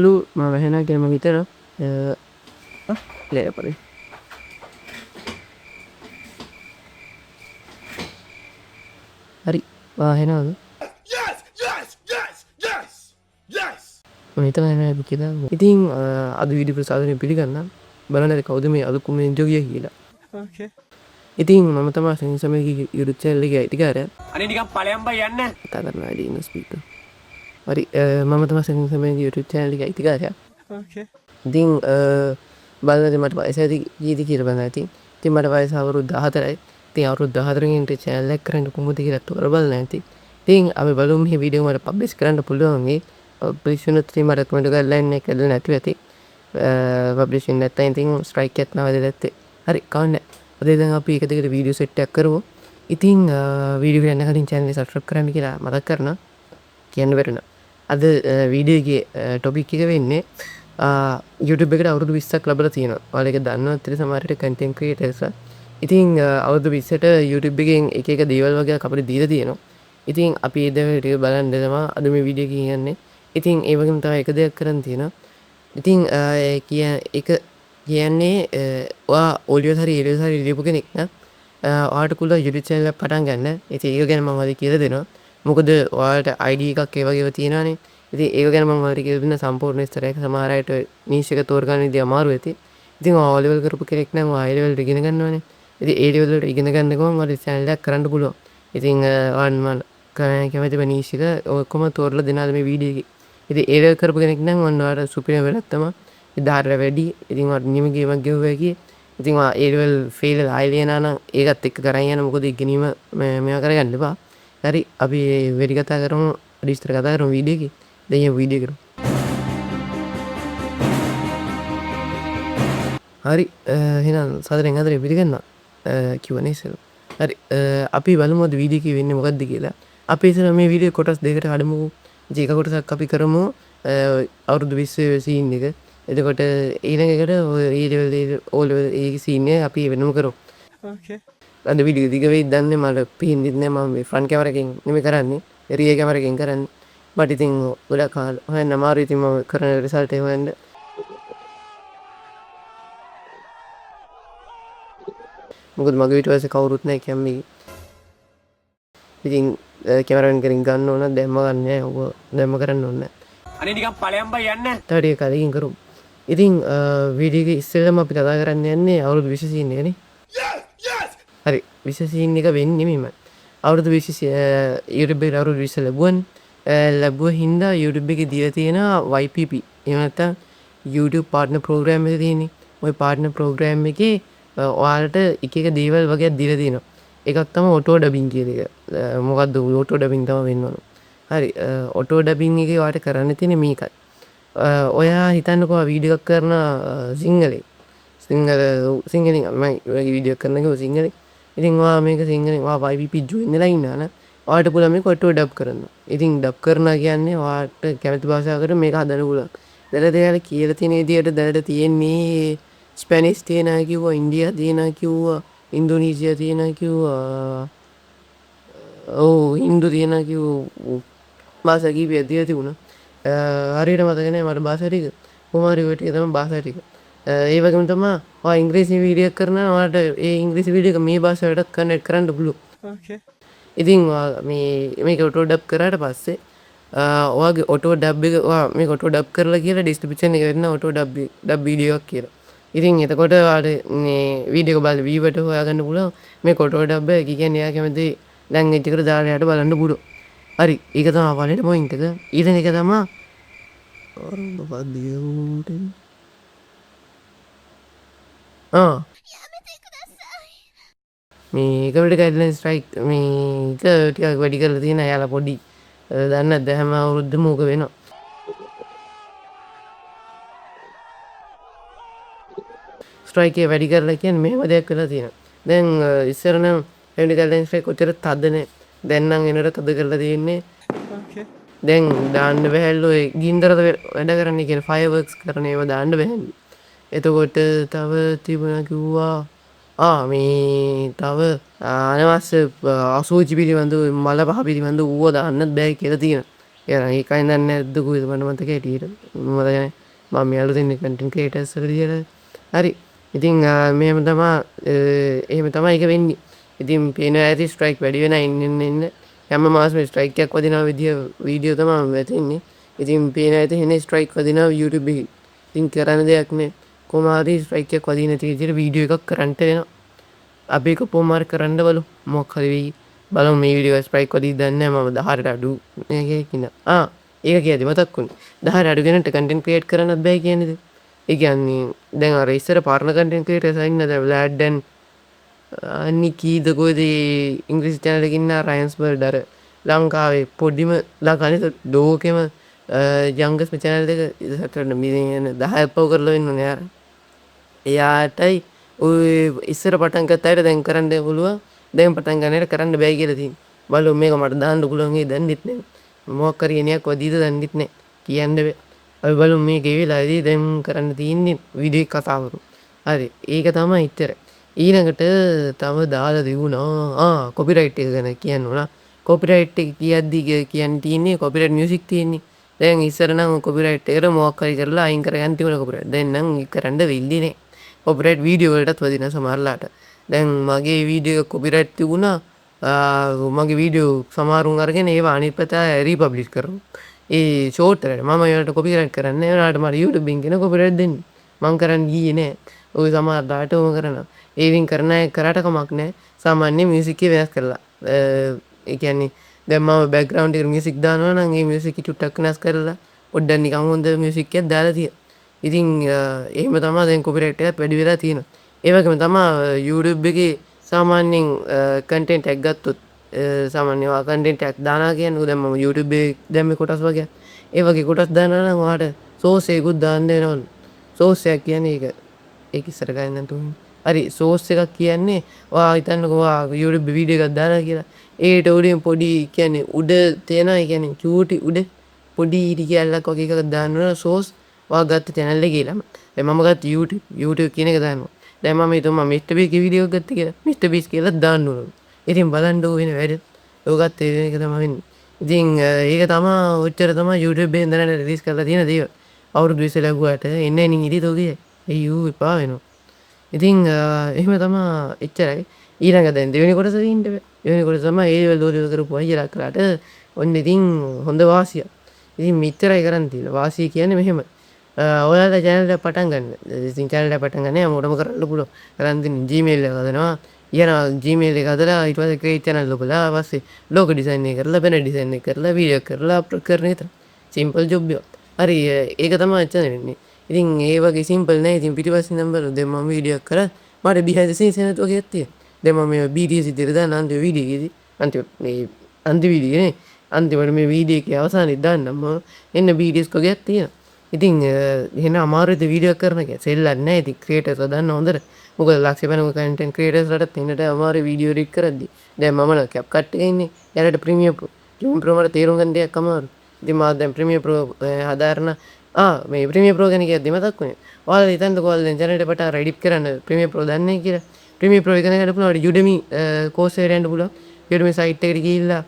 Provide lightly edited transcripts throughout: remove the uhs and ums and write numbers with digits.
lu mawahena kena magitara le pare hari wahenadu මම හිතන්නේ නෑ අපි කියලා. ඉතින් අද වීඩියෝ ප්‍රසාදනය පිළිගන්නම්. බලන්න ඇති කවුද මේ අලුත් කමෙන්ට් එක කියලා. ඕකේ. ඉතින් මම තමයි සෙන් සමයගේ YouTube channel එකේ අයිතිකාරයා. අනේ නිකන් ඵලයන් බයි යන්න. කතා කරනවා වැඩි ඉන්න ස්පීකර්. හරි මම තමයි සෙන් සමයගේ YouTube channel එකේ අයිතිකාරයා. ඕකේ. ඉතින් බලන්න මට වයස ඇති කීයද කියලා බලන්න ඇති. ඉතින් මට වයස අවුරුදු 14යි. ඉතින් අවුරුදු 14 න් channel එක කරන්න කොහොමද කියලා තෝරා බලන්න ඇති. ඉතින් අපි බලමු මේ වීඩියෝ මට පබ්ලිෂ් කරන්න පුළුවන් මේ පබ්ලිෂන් උත් මට රෙකමන්ඩ් කරලා ලයින් එක ඇදලා නැතුව ඇති. පබ්ලිෂන් නැත්නම් ඉතින් ස්ට්‍රයික් එකක් නවද දැත්තේ. හරි කවන්නේ. අද දැන් අපි එක දිගට වීඩියෝ සෙට් එකක් කරමු. ඉතින් වීඩියෝ එක යන කලින් channel එක subscribe කරන්න කියලා මතක් කරනවා. කියන්න බැරිනවා. අද වීඩියෝ එකේ ටොපික් එක වෙන්නේ YouTube එකට අවුරුදු 20ක් ලැබලා තියෙනවා. ඔයාලා ඒක දන්නවත් ඉතින් සමහර විට content creatorsලා. ඉතින් අවුරුදු 20ට YouTube එකෙන් එක එක දේවල් වගේ අපිට දීලා තියෙනවා. ඉතින් අපි ඒ දේවල් ටික බලන්න තමයි අද මේ වීඩියෝ එකේ කියන්නේ. ඉතින් ඒ වගේම තව එක දෙයක් කරන්න තියෙනවා. ඉතින් ඒක කියන්නේ ඔයා ඔලියෝ හරි එලියෝ හරි ලියපු කෙනෙක් නම් ඔයාට පුළුවන් YouTube channel එකක් පටන් ගන්න. ඉතින් ඒක ගැන මම ඔයාලට කියලා දෙනවා. මොකද ඔයාලට ID එකක් ඒ වගේව තියෙනවානේ. ඉතින් ඒක ගැන මම ඔයාලට කියලා දෙන්න සම්පූර්ණ විස්තරයක්. සමහර අයට නිෂ් එක තෝරගන්න විදිය අමාරු වෙති. ඉතින් ඔයා O level කරපු කෙනෙක් නම් ඔයා A level ඉගෙන ගන්නවානේ. ඉතින් A level වලට ඉගෙන ගන්න ගමන් ඔයාලට channel එකක් කරන්න පුළුවන්. ඉතින් ඔයාලා කැමති නිෂ් එක ඔක්කොම තෝරලා දෙනවා මේ වීඩියෝ එකේ. ඉතින් ඒ level කරපු කෙනෙක් නම් ඔන්න ඔයාලට සුපිරිම වෙලක් තමයි. ඉදාහරණ වැඩි. ඉතින් ඔයාලට නියම ගේමක් ගෙවුවා කියේ. ඉතින් ඔයා A level fail වෙලා ආයෙ ලියනා නම් ඒකත් එක්ක කරන් යන්න. මොකද ඉගෙනීම මේවා කරගන්න එපා. හරි අපි වැඩි කතා කරමු. විස්තර කතා කරමු වීඩියෝ එකේ. දැන් වීඩියෝ කරමු. හරි එහෙනම් සාදරයෙන් ආදරේ පිළිගන්න Q&A ඉස්සෙල්ලා. හරි අපි බලමු අද වීඩියෝ එකේ වෙන්නේ මොකක්ද කියලා. අපි ඉතින් මේ වීඩියෝ කොටස් දෙකකට කඩමු. ඉතින් එක කොටසක් අපි කරමු අවුරුදු 20 සීන් එක. එතකොට ඊළඟ එකට ඒ level O level ඒ සීන් එක අපි වෙනම කරමු. ඕකේ. අද වීඩියෝ දිග වෙයිද දන්නේ මට පේන්නේ නැහැ. මම මේ ෆ්‍රන්ට් කැමරා එකෙන් නෙමෙයි කරන්නේ. රියර් කැමරා එකෙන් කරන්නේ. බට් ඉතින් ගොඩක් හොයන්න අමාරුයි. ඉතින් මම කරන රිසල්ට් එක හොයන්න. මොකද මගේ ඊට පස්සේ කවුරුත් නැහැ කැම්මේ. ඉතින් කැමරාවෙන් කරින් ගන්න ඕන දැම්ම ගන්න නෑ. ඔබ දැම්ම කරන්න ඕනේ නෑ. අනේ නිකන් ඵලයන් බයි යන්න. තාඩිය කලින් කරමු. ඉතින් වීඩියෝ එකේ ඉස්සෙල්ලාම අපි කතා කරන්න යන්නේ අවුරුදු 20 සීන් එකනේ. හරි 20 සීන් එක වෙන්නේ මෙහෙම. අවුරුදු 20 YouTube එකට අවුරුදු 20 ලැබුවා හින්දා YouTube එකේ දීලා තියෙන YPP. එහෙම නැත්නම් YouTube partner program එක තියෙන්නේ. ওই partner program එකේ ඔයාලට එක එක දේවල් වගේ දීලා තියෙනවා. එකක් තමයි auto dubbing කියන එක. මොකද්ද auto dubbing තමයි වෙන්නවලු. හරි auto dubbing එකේ ඔයාලට කරන්න තියෙන්නේ මේකයි. ඔයා හිතන්නකෝ වීඩියෝ එකක් කරන සිංහලෙන්. සිංහලෙන් මම වීඩියෝ එකක් කරන එක සිංහලෙන්. ඉතින් ඔයා මේක සිංහලෙන් ඔයා YPP join වෙලා ඉන්නා නම් ඔයාලට පුළුවන් මේක auto dub කරන්න. ඉතින් dub කරනවා කියන්නේ ඔයාලට කැමති භාෂාවකට මේක හදන්න පුළුවන්. දැන් දෙයාලා කියලා තියෙන විදිහට දැනට තියෙන්නේ ස්පැනිෂ් තියෙනවා කිව්වා, ඉන්දියා තියෙනවා කිව්වා, ඉන්දෝනීසියා තියෙනවා කිව්වා. හින්දු තියෙනවා කිව්වා. භාෂා කීපයක් තියලා තිබුණා. හරියට මතක නැහැ මට භාෂා ටික. කොහොම හරි ඔය ටික තමයි භාෂා ටික. ඒ වගේම තමයි ඔයා ඉංග්‍රීසි වීඩියෝ කරනවා ඔයාලට ඒ ඉංග්‍රීසි වීඩියෝ එක මේ භාෂාවට කනෙක්ට් කරන්න පුළුවන්. ඕකේ. ඉතින් මේක auto dub කරාට පස්සේ ඔයාගේ auto dub එක ඔයා මේක auto dub කරලා කියලා description එක වෙන්න auto dub වීඩියෝ එකක් කියලා. ඉතින් එතකොට ඔයාලට මේ වීඩියෝ එක බලලා view එකට හොයාගන්න පුළුවන් මේක auto dub එක කියන්නේ එයා කැමති language එකට දාලා යට බලන්න පුළුවන්. හරි ඒක තමයි පළවෙනි point එක. ඊළඟ එක තමයි මේ කමිට ගයිඩ්ලයින් ස්ට්‍රයික් මේක ටිකක් වැඩි කරලා තියෙන යාලා පොඩි දන්නේ නැද්ද හැම අවුරුද්දම ඕක වෙනවා. ස්ට්‍රයික් එක වැඩි කරලා කියන්නේ මෙහෙම දෙයක් වෙලා තියෙනවා. දැන් ඉස්සර නම් කමිට ගයිඩ්ලයින් ස්ට්‍රයික් කොච්චර තද නේ. දැන් නම් එනට තද කරලා තියෙන්නේ. ඕකේ. දැන් දාන්න බැහැලු ඔය ගින්දරද වැඩ කරන්නේ කියන ෆයර්වර්ක්ස් කරන ඒවා දාන්න බැහැ. එතකොට තව තිබුණා කිව්වා මේ තව අනවශ්‍ය අසූචි පිළිබඳව මල පහ පිළිබඳව ඌව දාන්නත් බෑ කියලා තියෙනවා. ඒකයි දන්නේ නැද්ද කොහෙද මට මතක හැටියට මොකද මම මේ අලුතෙන් කන්ටෙන්ට් ක්‍රියේටර්ස් වල විදියට හරි ඉතින් මෙහෙම තමයි එහෙම තමයි ඒක වෙන්නේ ඉතින් පේනවා ඇති ස්ට්‍රයික් වැඩි වෙනා ඉන්න හැම මාසෙම ස්ට්‍රයික් එකක් වදිනා විදිය වීඩියෝ තමයි වැටෙන්නේ ඉතින් පේනවා ඇති එන්නේ ස්ට්‍රයික් වදිනා YouTube එකේ ඉතින් කරන්න දෙයක් නෑ කොහොම හරි ස්ට්‍රයික් එකක් වදින නැති විදියට වීඩියෝ එකක් කරන්න වෙනවා අපි එක කොහොම හරි කරන්න බලමු මොකක් හරි වෙයි බලමු මේ වීඩියෝ ස්ට්‍රයික් වදී දන්නේ නැහැ මම 10ට අඩු මේකේ ඒක කියද්දි මතක් වුණේ 10ට අඩු කෙනෙක්ට කන්ටෙන්ට් ක්‍රියේට් කරන්නත් බෑ කියන්නේද ඒ කියන්නේ දැන් අර ඉස්සර පාරණ කන්ටෙන්ට් ක්‍රියේටර්ස් අයින්න දැන් බ්ලැඩ් ඇන් නිකීද කොහෙද ඉංග්‍රීසි channel එකකින් ඉන්න රයන්ස් බර්ඩ් අර ලංකාවේ පොඩිම ලංකාවේ ලෝකෙම youngest channel එක ඉස්සරට මිලියන 10ක් පව කරලා වෙන්නේ යාර එයාටයි ඔය ඉස්සර පටන් ගත්ත අයට දැන් කරන්න පුළුවන් දැන් පටන් ගන්නට කරන්න බෑ කියලා තියෙනවා බලමු මේක මට දාන්න පුළුවන් ඒ දන්නෙත් නෑ මොකක් හරි එනියක් වදීද දන්නෙත් නෑ කියන්න බෑ අපි බලමු මේකේ වෙලාවේදී දැන් කරන්න තියෙන්නේ වීඩියෝ එක කතාවරු හරි ඒක තමයි ඉතින් ඊළඟට තව දාලා දෙවුණා කොපිරයිට් එක ගැන කියන්න ඕන කොපිරයිට් එක කියද්දි කියන්න තියෙන්නේ කොපිරයිට් මියුසික් තියෙන්නේ දැන් ඉස්සර නම් කොපිරයිට් එකට මොකක් හරි කරලා අයින් කරගන්න තිබුණා කොපිරයිට් දැන් නම් ඒක කරන්න වෙන්නේ නෑ කොපිරයිට් වීඩියෝ වලටත් වදින සමහරලාට දැන් මගේ වීඩියෝ එක කොපිරයිට් තිබුණා මගේ වීඩියෝ සමහරුන් අරගෙන ඒවා අනිත් පැත්තට රීපබ්ලිෂ් කරනවා ඒ ෂෝට් එකට මම ඒවට කොපිරයිට් කරන්නේ ඒනට මට YouTube එකෙන් කෙන කොපිරයිට් දෙන්නේ මං කරන්න ගියේ නෑ ඔය සමහරලාට ඕම කරනවා ඒවින් කරන අය කරාට කමක් නෑ සාමාන්‍ය මියුසික් එක වෙනස් කරලා ඒ කියන්නේ දැන් මම බෑග්ග්‍රවුන්ඩ් එකට මියුසික් දානවා නම් ඒ මියුසික් චුට්ටක් වෙනස් කරලා පොඩ්ඩක් නිකන් හොඳ මියුසික් එකක් දාලා තියෙනවා ඉතින් එහෙම තමයි දැන් කොපිරයිට් එකත් වැඩි වෙලා තියෙනවා ඒ වගේම තමයි YouTube එකේ සාමාන්‍යයෙන් කන්ටෙන්ට් එකක් ගත්තොත් සාමාන්‍යව කන්ටෙන්ට් එකක් දානවා කියන්නේ දැන් මම YouTube එකේ දැම්මේ කොටස් වගේ ඒ වගේ කොටස් දානවා නම් ඔයාලට සෝස් එකකුත් දාන්න වෙනවලු සෝස් එක කියන්නේ ඒක ඉස්සර ගන්න තුන් හරි සෝස් එකක් කියන්නේ ඔයා හිතන්නකෝ ඔයා YouTube වීඩියෝ එකක් දානවා කියලා ඒකට උඩින් පොඩි කියන්නේ උඩ තේනවා කියන්නේ චූටි උඩ පොඩි ඉරි කැල්ලක් වගේ එකක් දානවා සෝස් ඔයා ගත්ත channel එකේ ළම දැන් මම ගත්ත YouTube කියන එක දානවා දැන් මම හිතුවා මම Mr. Beast ගේ වීඩියෝ එකක් ගත්ත කියලා Mr. Beast කියලා දාන්න ඕන ඉතින් බලන්න ඕන වෙන වැඩ ඔයගත් ඒ එක තමයි වෙන්නේ ඉතින් ඒක තමයි ඔච්චර තමයි YouTube එකෙන් දැනට රිලීස් කරලා තියෙන දේවල් අවුරුදු 20 ලැබුවාට එන්නේ නින් ඉරි තෝගේ අයියෝ එපා වෙනවා ඉතින් එහෙම තමයි එච්චරයි ඊළඟ දැන් දෙවෙනි කොටස දින්න දෙවෙනි කොටස තමයි ඒ වල දෝදේ කරපු අයියලා කරාට ඔන්න ඉතින් හොඳ වාසිය ඉතින් මෙච්චරයි කරන් තියෙන්නේ වාසිය කියන්නේ මෙහෙම ඔයාලා channel එක පටන් ගන්න ඉතින් channel එක පටන් ගන්න මොකටම කරන්න පුළුවන් කරන් දින Gmail එක හදනවා යනවා Gmail එක හදලා ඊට පස්සේ create channel ලොකලා පස්සේ logo design එක කරලා banner design එක කරලා video කරලා upload කරන එක simple job එක හරි ඒක තමයි එච්චර වෙන්නේ ඉතින් ඒ වගේ සිම්පල් නෑ ඉතින් පිටිපස්සේ නම්බර දැන් මම වීඩියෝ එකක් කරා මට behind the scenes එකක් වගේ තියෙනවා දැන් මම මේ BTS ඉදිරියට දාන අන්තිම වීඩියෝ එකේදී අන්තිම වීඩියෝ නේ අන්තිමට මේ වීඩියෝ එකේ අවසානයේ දාන්නම් මම එන්න BTS කෝගයක් තියෙනවා ඉතින් එහෙනම් අමාරුද වීඩියෝ කරන එක සෙල්ලක් නෑ ඉතින් ක්‍රියේටර්ස් දන්න හොඳට මොකද ලක්ෂ පැනක කන්ටෙන්ට් ක්‍රියේටර්ස් ලට තින්නට අමාරු වීඩියෝ එඩිට් කරද්දි දැන් මම නම් කැප් කට් එකේ ඉන්නේ යාලට ප්‍රීමියර් ප්‍රෝ මට තේරුම් ගන්න දෙයක් අමාරු ඉතින් මම දැන් ප්‍රීමියර් ප්‍රෝ හදාරන මේ ප්‍රීමියර් ප්‍රෝ ගැන කියද්දි මතක් වුණේ ඔයාලා හිතන්නකෝ ඔයාලා දැන් channel එකට පටන් එඩිට් කරන්න ප්‍රීමියර් ප්‍රෝ දන්නේ කියලා ප්‍රීමියර් ප්‍රෝ ඉගෙන ගන්න පුළුවන් Udemy course එකට යන්න පුළුවන් Udemy site එකට ගිහිල්ලා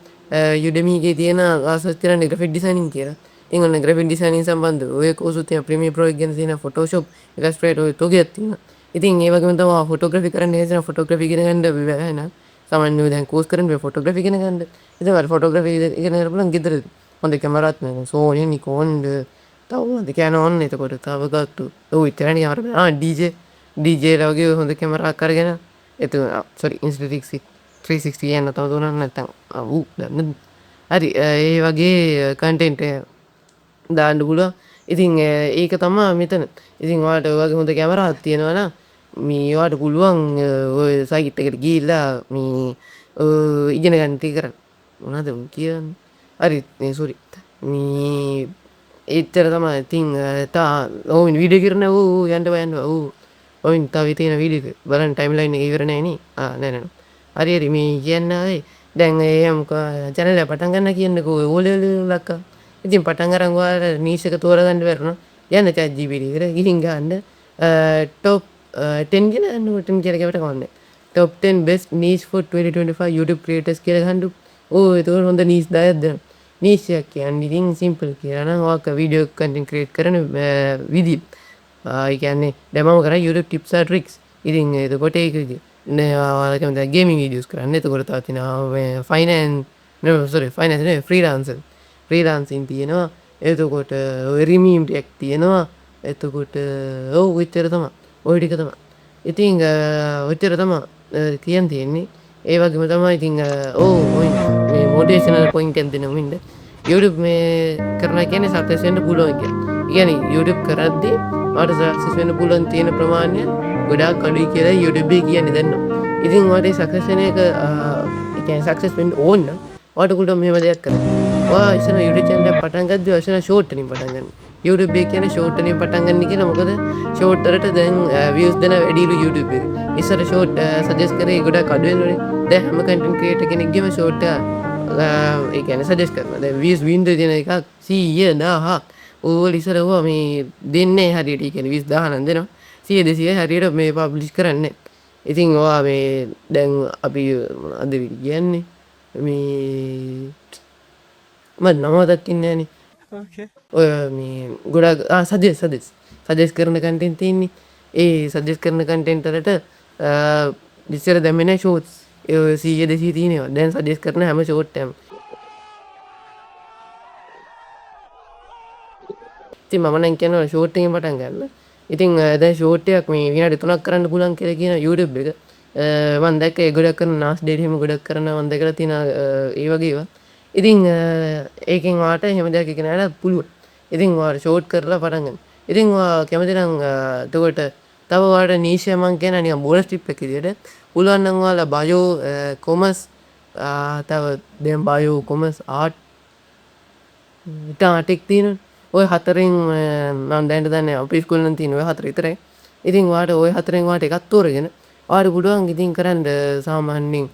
Udemy එකේ තියෙන ආසස් කරන්න graphic designing කියලා ඉතින් ඔන්න graphic designing සම්බන්ධ ඔය course උත් තියෙන ප්‍රීමියර් ප්‍රෝ එක ගැන තියෙන Photoshop Illustrator ඔය තෝගයක් තියෙනවා ඉතින් ඒ වගේම තමයි ෆොටෝග්‍රැෆි කරන්න හේතුව ෆොටෝග්‍රැෆි ඉගෙන ගන්න බෑ නේද සාමාන්‍යයෙන් දැන් කෝස් කරන්නේ ෆොටෝග්‍රැෆි ඉගෙන ගන්න ඉතින් අර ෆොටෝග්‍රැෆි ඉගෙන ගන්න පුළුවන් ගෙදර හොඳ කැමරාත් නෑ Sony Nikon තව හොඳ Canon එතකොට තව ගත්තු ඔව් ඉතරනේ අර DJ ලා වගේ හොඳ කැමරාවක් අරගෙන එතන sorry Insta360 යන තව දුන්නා නැත්තම් දන්න හරි ඒ වගේ කන්ටෙන්ට් දාන්න පුළුවන් ඉතින් ඒක තමයි මෙතන ඉතින් ඔයාලට ඔය වගේ හොඳ කැමරාවක් තියෙනවා නම් මේ ඔයාලට පුළුවන් ඔය සයිට් එකට ගිහිල්ලා මේ ඉගෙන ගන්න ටික කරන්න මොනවද කියන්නේ හරි sorry මේ එච්චර තමයි ඉතින් ඔව් වීඩියෝ කරන යන්න ඔව් තව තියෙන වීඩියෝ බලන්න ටයිම්ලයින් එක ඉවර නෑ නේ නෑ හරි මේ කියන්නේ දැන් එහෙම channel එක පටන් ගන්න කියන්නකෝ ඕ ලෙවල් ලක්කා ඉතින් පටන් අරන් ඔයාලා නීෂ් එක තෝරගන්න බැරිනම් යන්න chat GPT එකට ගිහින් ගන්න top 10 කියලා නෝ 10 කියලා කියවට කවන්නේ top 10 best niche for 2025 YouTube creators කියලා ගන්න ඕ ඒක හොඳ නීෂ් 10ක් දෙන්න නීෂයක් කියන්නේ ඉතින් සිම්පල් කියලා නම් ඔක වීඩියෝ කන්ටෙන්ට් ක්‍රියේට් කරන විදිහ. ඒ කියන්නේ දැන් මම කරන්නේ YouTube tips and tricks. ඉතින් එතකොට ඒක නේ ඔයාලට මම ගේමින් වීඩියෝස් කරන්නේ. එතකොට තව තියෙනවා මේ ෆයිනෑන්ස් නෙවෙයි ෆ්‍රීලාන්සින් තියෙනවා. එතකොට ඔය රිමීම් ටිකක් තියෙනවා. එතකොට ඔව් ඔච්චර තමයි. ඔය ටික තමයි. ඉතින් ඔච්චර තමයි කියන්න තියෙන්නේ. ඒ වගේම තමයි ඉතින් ඔය මේ මොටිවේෂනල් පොයින්ට් එකක් දෙනවා මින්ද. YouTube මේ කරනවා කියන්නේ සක්සස් වෙන්න පුළුවන් කියන්නේ. ඒ කියන්නේ YouTube කරද්දී ඔයාලට සක්සස් වෙන්න පුළුවන් තියෙන ප්‍රමාණය ගොඩාක් අඩුයි කියලා YouTube එකේ කියන්නේ දන්නවා. ඉතින් ඔයාලට සක්සස් වෙන එක ඒ කියන්නේ සක්සස් වෙන්න ඕන නම් ඔයාලට පුළුවන් මෙහෙම දෙයක් කරන්න. ඔයා ඉස්සර YouTube channel එක පටන් ගද්දී ඔයා ඉස්සර short වලින් පටන් ගන්න. YouTube එක කියන්නේ short වලින් පටන් ගන්න කියලා. මොකද short වලට දැන් views දෙන වැඩිලු YouTube එක. ඉස්සර short suggest කරේ ගොඩක් අඩු වෙනවනේ. දැන් හැම content creator කෙනෙක්ගේම short ඒ කියන්නේ suggest කරනවා. දැන් views window දෙන එකක් 100,000. ඕවල ඉස්සර ඕවා මේ දෙන්නේ හරියට. ඒ කියන්නේ 20,000 නම් දෙනවා. 100 200 හරියට මේ publish කරන්නේ. ඉතින් ඔයා මේ දැන් අපි මොනවද කියන්නේ මේ මම නම දකින්නේ නෑනේ. ඕකේ. ඔය මේ ගොඩක් සජෙස්ට් කරන කන්ටෙන්ට් තියෙන්නේ. ඒ සජෙස්ට් කරන කන්ටෙන්ට් වලට ඉස්සර දැම්මේ නෑ ෂෝට්ස්. ඒ 100 200 තියෙනවා. දැන් සජෙස්ට් කරන හැම ෂෝට් එකම. ඉතින් මම නම් කියනවා ෂෝට් එකෙන් පටන් ගන්න. ඉතින් දැන් ෂෝට් එකක් මේ විනාඩි 3ක් කරන්න පුළුවන් කියලා කියන YouTube එක. මම දැක්ක ඒ ගොඩක් කරන නාස් ඩේට් එහෙම ගොඩක් කරනවා මම දැකලා තියෙනවා ඒ වගේ ඒවා. ඉතින් ඒකෙන් ඔයාලට එහෙම දෙයක් එක නෑලා පුළුවන්. ඉතින් ඔයාලා ෂෝට් කරලා පටන් ගන්න. ඉතින් ඔයා කැමති නම් එතකොට තව ඔයාලට නීෂ් එක මම කියන නිකන් බෝනස් ටිප් එක විදියට පුළුවන් නම් ඔයාලා බයෝ කොමර්ස් තව දැන් බයෝ කොමර්ස් ආර්ට් ටෙක් තියෙනවා. ඔය හතරෙන් මම දැන් දන්නේ අපේ ඉස්කෝලේ නම් තියෙන ඔය හතර විතරයි. ඉතින් ඔයාලට ඔය හතරෙන් ඔයාලට එකක් තෝරගෙන ඔයාලට පුළුවන් ඉතින් කරන්න සාමාන්‍යයෙන්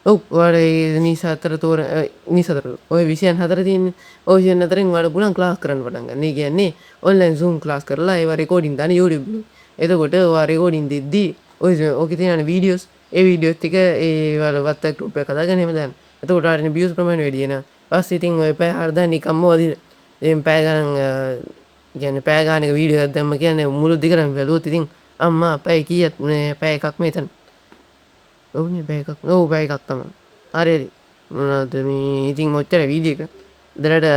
ඔව් ඔයාලා නීෂ් හතර ඔය විෂයන් හතර තියෙන්නේ. ඔය විෂයන් හතරෙන් ඔයාලට පුළුවන් ක්ලාස් කරන්න පටන් ගන්න. ඒ කියන්නේ ඔන්ලයින් Zoom ක්ලාස් කරලා ඒවා රෙකෝඩින් දාන YouTube එකේ. එතකොට ඔයා රෙකෝඩින් දෙද්දී ඔකේ තියෙන වීඩියෝස් ඒ වීඩියෝස් ටික ඒ ඔයාලා WhatsApp group එක හදාගෙන එහෙම දාන්න. එතකොට ඔයාලට views ප්‍රමාණය වැඩි වෙනවා. පස්සේ ඉතින් ඔය පැය හරදා නිකම්ම වදින. ඉතින් පැය ගණන් කියන්නේ පැය ගානක වීඩියෝ එකක් දැම්ම කියන්නේ මුළු දිගටම බැලුවොත් ඉතින් අම්මා පැය කීයක් මේ පැය එකක් මෙතන. ඔව්නේ පැය එකක්. ඔව් පැය එකක් තමයි. හරි. මොනවද මේ ඉතින් මොච්චර වීඩියෝ එක. දැනට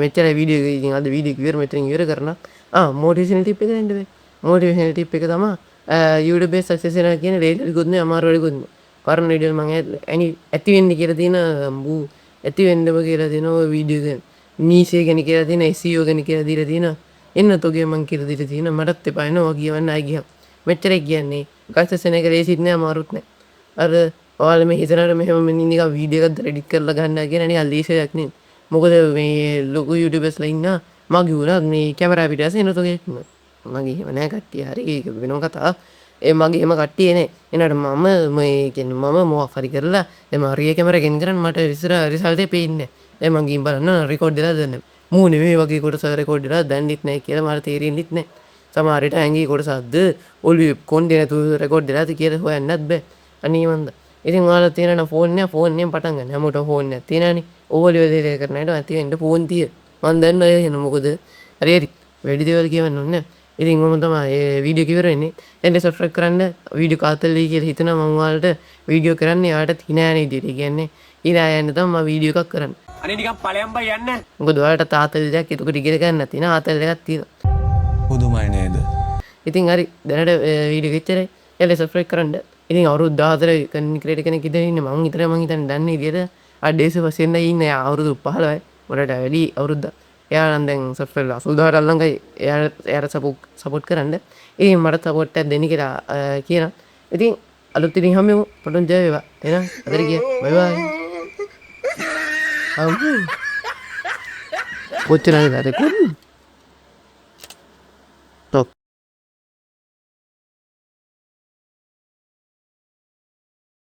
මෙච්චර වීඩියෝ එක ඉතින් අද වීඩියෝ එක මෙතනින් ඉවර කරනවා. මොටිවේෂනල් ටිප් එක දෙන්න බෑ. මොටිවේෂනල් ටිප් එක තමයි YouTube එකේ සක්සස් වෙනවා කියන ලේඩිකුත් නේ අමාරු වෙලකුත් නේ. පරණ වීඩියෝ මම ඇති වෙන්න කියලා තියෙන ඇති වෙන්නම කියලා තියෙන ඔය වීඩියෝ දෙන නීෂ් එක ගැන කියලා තියෙන SEO ගැන කියලා දීලා තියෙන එන්න තෝගේ මං කියලා දීලා තියෙන මටත් එපා එනවා කියවන්න ආයි ගියා මෙච්චරයි කියන්නේ සක්සස් වෙන එක ලේසිත් නෑ අමාරුත් නෑ අර ඔයාලා මේ හිතනට මෙහෙම නිකන් වීඩියෝ එකක් එඩිට් කරලා ගන්නවා කියන නිකන් ලේසියක් නෙමෙයි මොකද මේ ලොකු YouTubers-ලා ඉන්නා මගේ උනා මේ කැමරා පිට ඇසේ එන තෝගේ මගේ එහෙම නෑ කට්ටිය හරි ඒක වෙනම කතාවක් ඒ මගේ එම කට්ටිය නේ එනට මම මේ කියන්නේ මම මොකක් හරි කරලා දැන් මම රිය කැමරා ගෙන් කරන් මට ඉස්සර රිසල්ට් එක පේන්නේ දැන් මම ගිහින් බලන්න රෙකෝඩ් දෙලා දෙන්න මූනේ මේ වගේ කොටස රෙකෝඩ් දෙලා දැන්නිත් නැහැ කියලා මට තේරෙන්නෙත් නැහැ සමහර විට ඇඟි කොටසක්ද ඔළුවේ කොණ්ඩේ නැතුව රෙකෝඩ් දෙලාද කියලා හොයන්නත් බෑ අනේ මන්ද ඉතින් ඔයාලා තියෙන ෆෝන් එකෙන් පටන් ගන්න හැමෝටම ෆෝන් එකක් තියෙනනේ ඕවල වෙලේ කරන අයට ඇති වෙන්න ෆෝන් තිය මම දන්නවා එහෙනම් මොකද හරි හරි වැඩි දේවල් කියවන්න ඕනේ ඉතින් මම තමයි මේ වීඩියෝ එක ඉවර වෙන්නේ. දැන් සබ්ස්ක්‍රයිබ් කරන්න වීඩියෝ කාතල්ලි කියලා හිතනවා මම ඔයාලට වීඩියෝ කරන්නේ යාට hina යන විදිහට. ඒ කියන්නේ hina යන්න තමයි මම වීඩියෝ එකක් කරන්නේ. අනේ නිකන් ඵලයන් බයි යන්න. මොකද ඔයාලට තාතල් දෙයක් ඒක ඉගෙන ගන්න තියෙන ආතල් එකක් තියෙනවා. පුදුමයි නේද? ඉතින් හරි දැනට වීඩියෝ එක ඉච්චරයි. එයාලා සබ්ස්ක්‍රයිබ් කරන්න. ඉතින් අවුරුදු 14 කන්ටෙන්ට් ක්‍රියේටර් කෙනෙක් ඉඳන් ඉන්නේ මම හිතන්නේ දන්නේ විදිහට අඩේස වශයෙන් ඉන්නේ අවුරුදු 15යි. මොකට වැඩි අවුරුද්දක්. එයා නම් දැන් සබ්ස්ක්‍රයිබ් 80000ට ළඟයි එයාට සපෝට් කරන්න. ඉතින් මට සපෝට් එකක් දෙන්න කියලා කියනවා. ඉතින් අලුත් ඉතින් හැමෝම පොඩ්ඩක් ජය වේවා. එහෙනම් අදට ගියා. බයි බයි. කොච්චරද රෙකෝඩ්